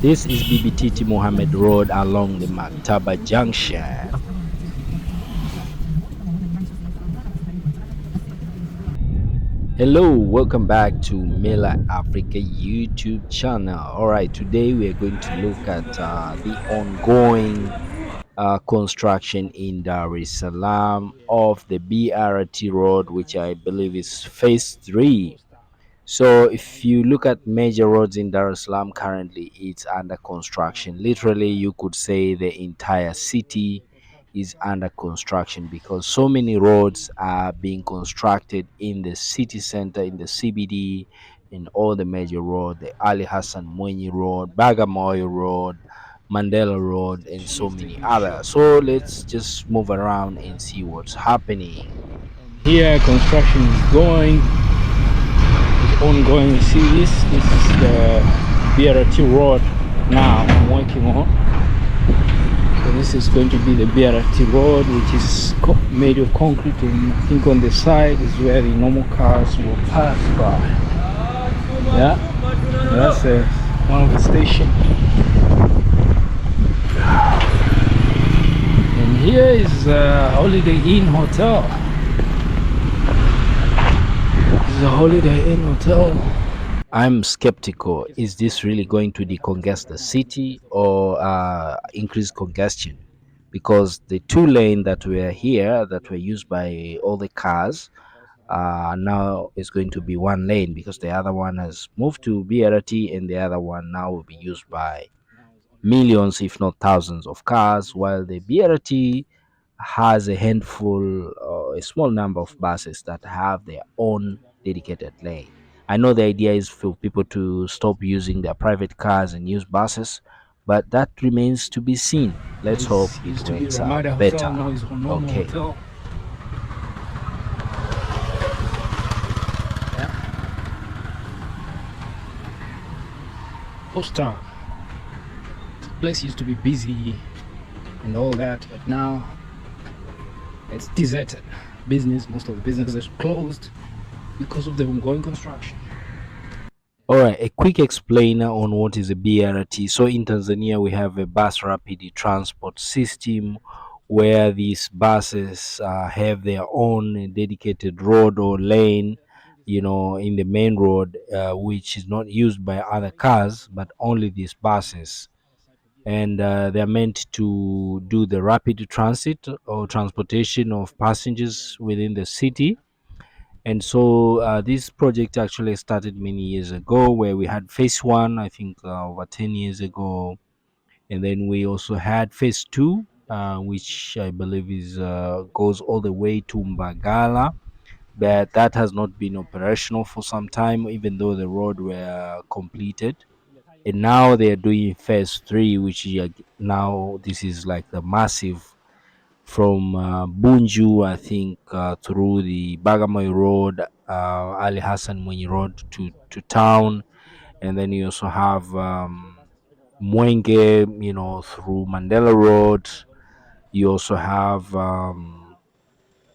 This is BBTT Mohammed Road along the Maktaba Junction. Hello, welcome back to Mela Africa YouTube channel. All right, today we are going to look at the ongoing construction in Dar es Salaam of the BRT road, which I believe is phase 3. So if you look at major roads in Dar es Salaam currently, it's under construction. Literally, you could say the entire city is under construction because so many roads are being constructed in the city center, in the CBD, in all the major roads, the Ali Hassan Mwenyi Road, Bagamoyo Road, Mandela Road, and so many others. So let's just move around and see what's happening. Here, construction is going. Ongoing. You see this is the BRT road now I'm working on. So this is going to be the BRT road, which is made of concrete, and I think on the side is where the normal cars will pass by. Yeah, that's one of the stations. And here is Holiday Inn Hotel. This is a Holiday Inn Hotel. I'm skeptical. Is this really going to decongest the city or increase congestion? Because the two lane that were here, that were used by all the cars, now is going to be one lane because the other one has moved to BRT, and the other one now will be used by millions, if not thousands, of cars, while the BRT has a handful, a small number of buses that have their own dedicated lane. I know the idea is for people to stop using their private cars and use buses, but that remains to be seen. Let's hope it works out better. Okay. Post place used to be busy and all that, but now it's deserted. Most of the businesses closed because of the ongoing construction. All right, a quick explainer on what is a BRT. So in Tanzania, we have a bus rapid transport system where these buses have their own dedicated road or lane, in the main road, which is not used by other cars, but only these buses. And they're meant to do the rapid transit or transportation of passengers within the city. And so this project actually started many years ago, where we had phase 1, I think over 10 years ago. And then we also had phase 2, which I believe is goes all the way to Mbagala. But that has not been operational for some time, even though the road were completed. And now they're doing phase 3, which now this is like the massive from Bunju, I think, through the Bagamoy Road, Ali Hassan Mwenyi Road to town. And then you also have Mwenge, through Mandela Road. You also have, uh,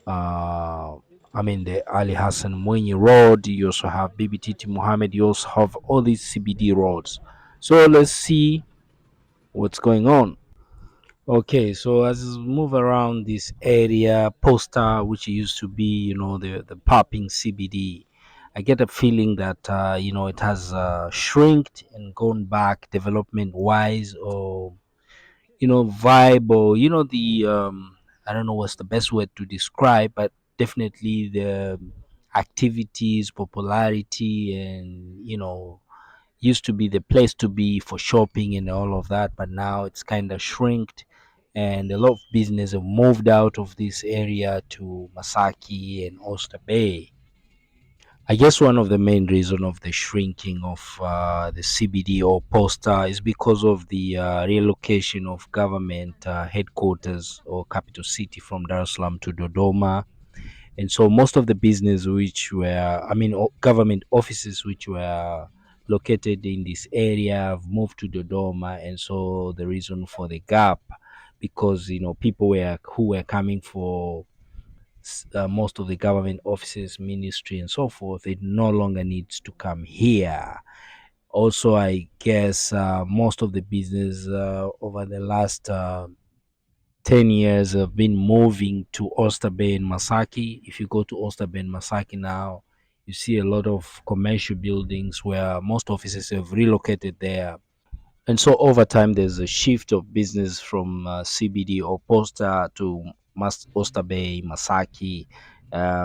the Ali Hassan Mwenyi Road. You also have BBTT Mohammed. You also have all these CBD roads. So let's see what's going on. Okay, so as we move around this area, Poster, which used to be, the popping CBD, I get a feeling that, it has shrinked and gone back development wise, or, vibe, or, I don't know what's the best word to describe, but definitely the activities, popularity, and, used to be the place to be for shopping and all of that, but now it's kind of shrinked, and a lot of business have moved out of this area to Masaki and Oyster Bay. I guess one of the main reason of the shrinking of the CBD or Posta is because of the relocation of government headquarters or capital city from Dar es Salaam to Dodoma. And so most of the business which were, government offices which were located in this area have moved to Dodoma. And so the reason for the gap, because, people who were coming for most of the government offices, ministry, and so forth, it no longer needs to come here. Also, I guess most of the business over the last 10 years have been moving to Oyster Bay and Masaki. If you go to Oyster Bay and Masaki now, you see a lot of commercial buildings where most offices have relocated there. And so over time, there's a shift of business from CBD or Posta to Oyster Bay, Masaki,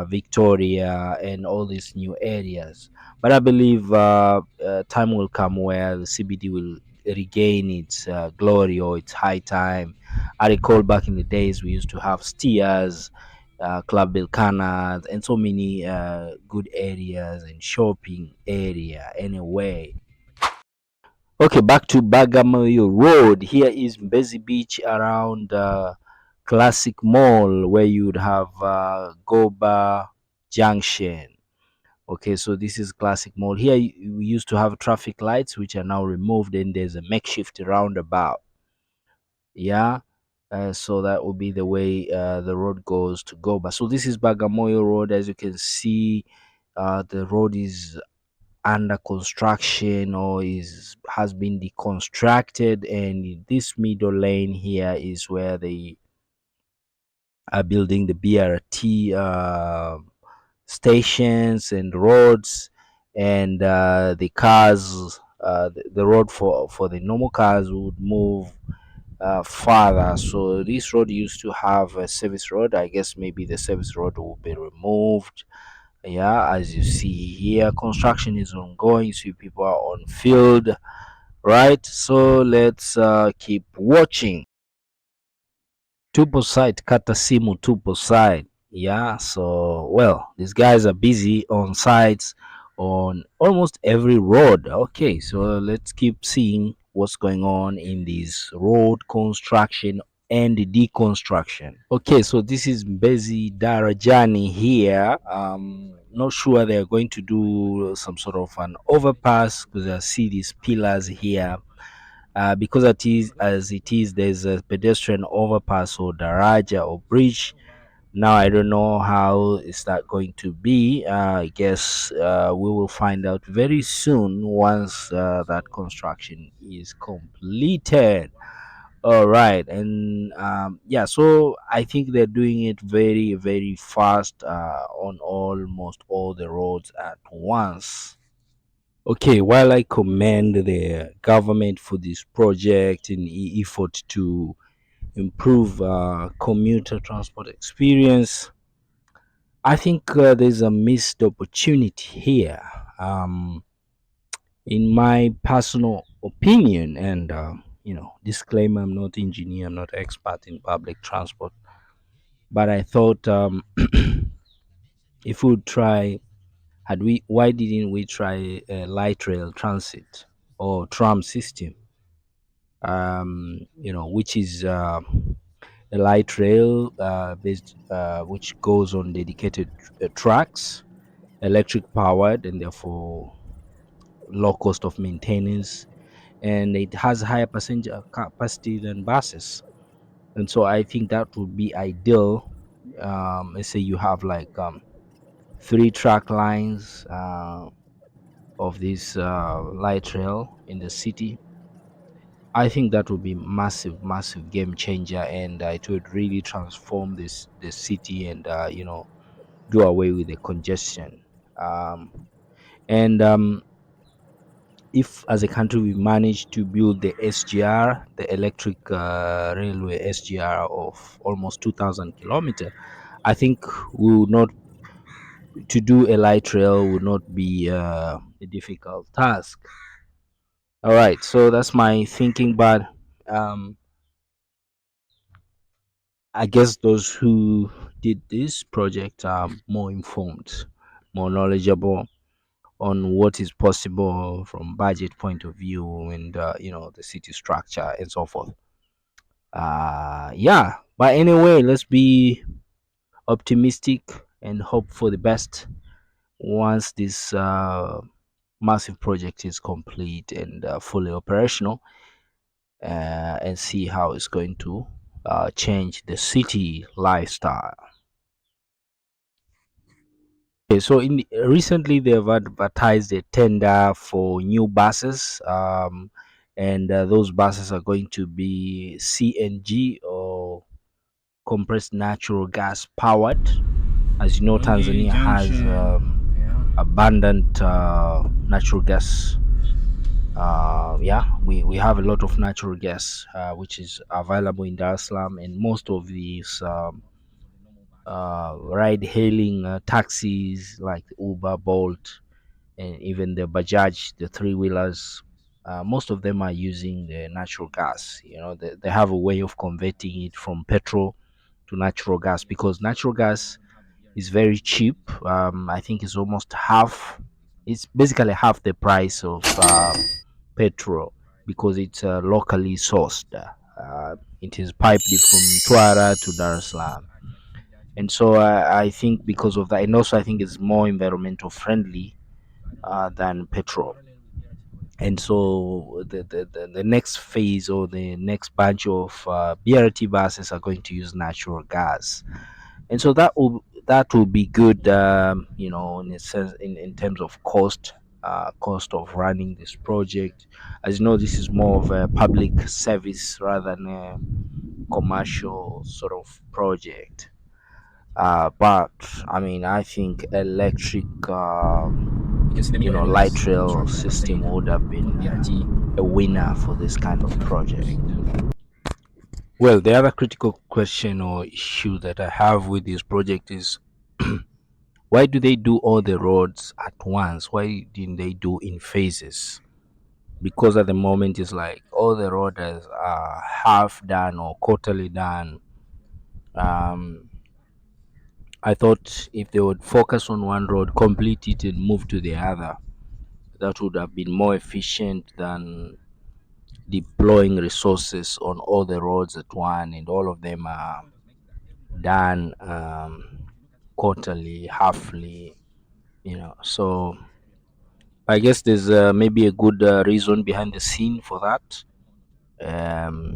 Victoria, and all these new areas. But I believe time will come where the CBD will regain its glory or its high time. I recall back in the days we used to have Steers, Club Bilkana, and so many good areas and shopping area anyway. Okay, back to Bagamoyo Road. Here is Mbezi Beach around Classic Mall, where you would have Goba Junction. Okay, so this is Classic Mall. Here we used to have traffic lights, which are now removed, and there's a makeshift roundabout. Yeah, so that would be the way the road goes to Goba. So this is Bagamoyo Road. As you can see, the road is under construction or is has been deconstructed, and this middle lane here is where they are building the BRT stations and roads, and the cars the road for the normal cars would move farther. So this road used to have a service road. I guess maybe the service road will be removed. Yeah, as you see here, construction is ongoing. So people are on field, right? So let's keep watching. Tupo site, kata simu tupo site. Yeah, so well, these guys are busy on sites on almost every road. Okay, so let's keep seeing what's going on in this road construction and deconstruction. Okay, so this is Mbezi Darajani here. Not sure they're going to do some sort of an overpass because I see these pillars here. Because it is as it is, there's a pedestrian overpass or daraja or bridge. Now I don't know how is that going to be. I guess we will find out very soon once that construction is completed. All right, and yeah, so I think they're doing it very, very fast on almost all the roads at once. Okay, while I commend the government for this project and effort to improve commuter transport experience, I think there's a missed opportunity here. Um, in my personal opinion, and disclaimer: I'm not engineer, I'm not expert in public transport, but I thought if we would try, had we, why didn't we try a light rail transit or tram system? Which is a light rail based, which goes on dedicated tracks, electric powered, and therefore low cost of maintenance, and it has higher passenger capacity than buses. And so I think that would be ideal. Let's say you have like three track lines of this light rail in the city. I think that would be massive, massive game changer, and it would really transform the city, and do away with the congestion. And If, as a country, we manage to build the SGR, the electric railway SGR of almost 2,000 kilometers, I think we would not to do a light rail would not be a difficult task. All right, so that's my thinking, but um, I guess those who did this project are more informed, more knowledgeable on what is possible from budget point of view, and the city structure and so forth. Yeah, but anyway, let's be optimistic and hope for the best once this massive project is complete and fully operational, and see how it's going to change the city lifestyle. Okay, so recently they've advertised a tender for new buses, and those buses are going to be CNG or compressed natural gas powered. As you know, Lungi Tanzania has Junction. Yeah. abundant natural gas. Yeah, we have a lot of natural gas which is available in Dar es Salaam, and most of these ride hailing taxis like Uber, Bolt, and even the Bajaj, the three wheelers, most of them are using the natural gas. You know, they have a way of converting it from petrol to natural gas, because natural gas is very cheap. I think it's almost half. It's basically half the price of petrol, because it's locally sourced. It is piped from Twara to Dar es Salaam, and so I think because of that, and also I think it's more environmental friendly than petrol. And so the next phase, or the next batch of BRT buses are going to use natural gas, and so that will be good, in a sense, in terms of cost of running this project. As you know, this is more of a public service rather than a commercial sort of project. But I mean, I think electric, You can see the new areas light under rail construction, like I was system saying, would have on been BRT. a winner for this kind of project. Well, the other critical question or issue that I have with this project is, why do they do all the roads at once? Why didn't they do in phases? Because at the moment it's like all the roads are half done or quarterly done. Um, I thought if they would focus on one road, complete it, and move to the other, that would have been more efficient than deploying resources on all the roads at one, and all of them are done quarterly, halfly. So I guess there's maybe a good reason behind the scene for that.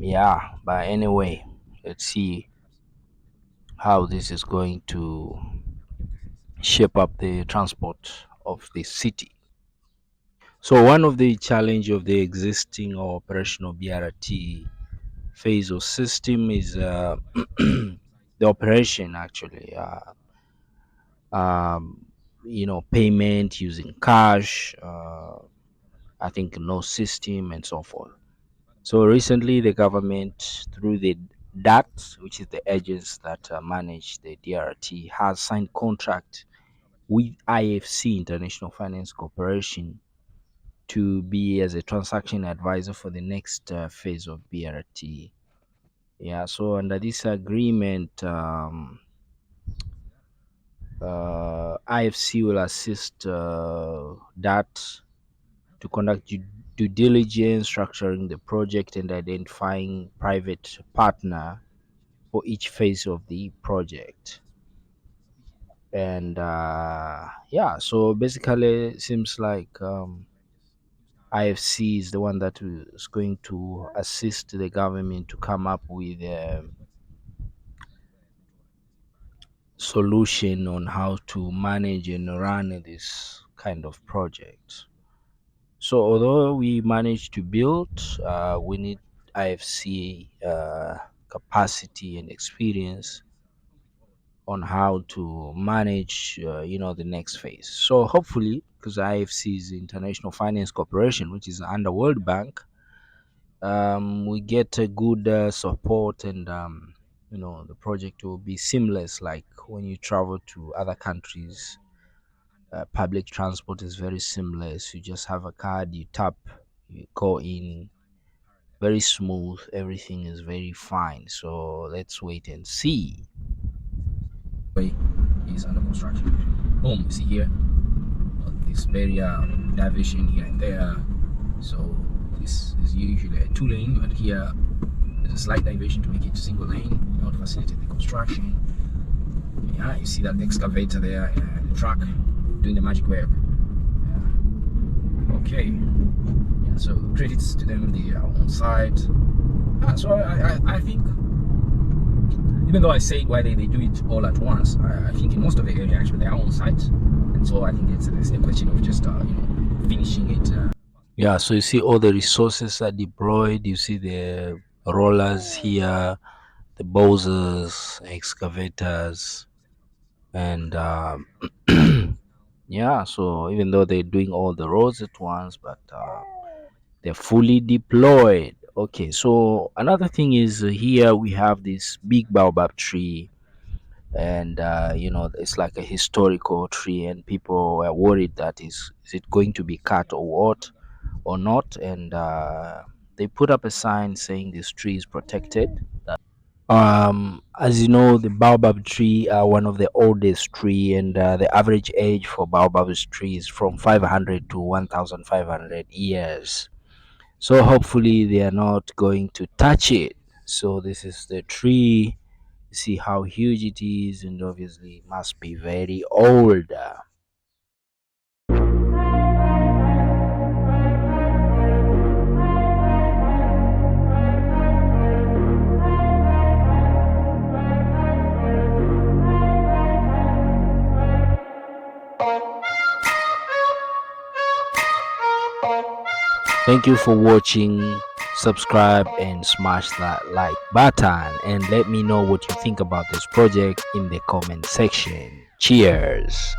Yeah, but anyway, let's see how this is going to shape up the transport of the city. So one of the challenge of the existing or operational BRT phase or system is the operation actually. Um, payment using cash. I think no system and so forth. So recently, the government, through the DAT, which is the agents that manage the DRT, has signed contract with IFC, International Finance Corporation, to be as a transaction advisor for the next phase of BRT. Yeah, so under this agreement, IFC will assist DAT to conduct due diligence, structuring the project, and identifying private partner for each phase of the project. And yeah, so basically, it seems like IFC is the one that is going to assist the government to come up with a solution on how to manage and run this kind of project. So, although we managed to build, we need IFC capacity and experience on how to manage, the next phase. So hopefully, because IFC is International Finance Corporation, which is under World Bank, we get a good support, and the project will be seamless. Like when you travel to other countries, public transport is very seamless. You just have a card, you tap, you go in, very smooth. Everything is very fine. So let's wait and see. Way is under construction. Boom, you see here, this very diversion here and there. So this is usually a two-lane, but here there's a slight diversion to make it single lane, not facilitate the construction. Yeah, you see that excavator there, and the truck doing the magic work. Yeah. Okay. Yeah, so credits to them, they are on site. So I think, even though I say why they do it all at once, I think in most of the area actually they are on site. And so I think it's a question of just finishing it. Yeah, so you see all the resources are deployed. You see the rollers here, the bowsers, excavators, and yeah. So even though they're doing all the roads at once, but they're fully deployed. Okay, so another thing is here we have this big baobab tree, and it's like a historical tree, and people were worried that is it going to be cut or what or not, and they put up a sign saying this tree is protected. As you know, the baobab tree are one of the oldest tree, and the average age for baobab tree is from 500 to 1,500 years. So hopefully they are not going to touch it. So this is the tree. See how huge it is, and obviously it must be very old. Thank you for watching. Subscribe and smash that like button, and let me know what you think about this project in the comment section. Cheers.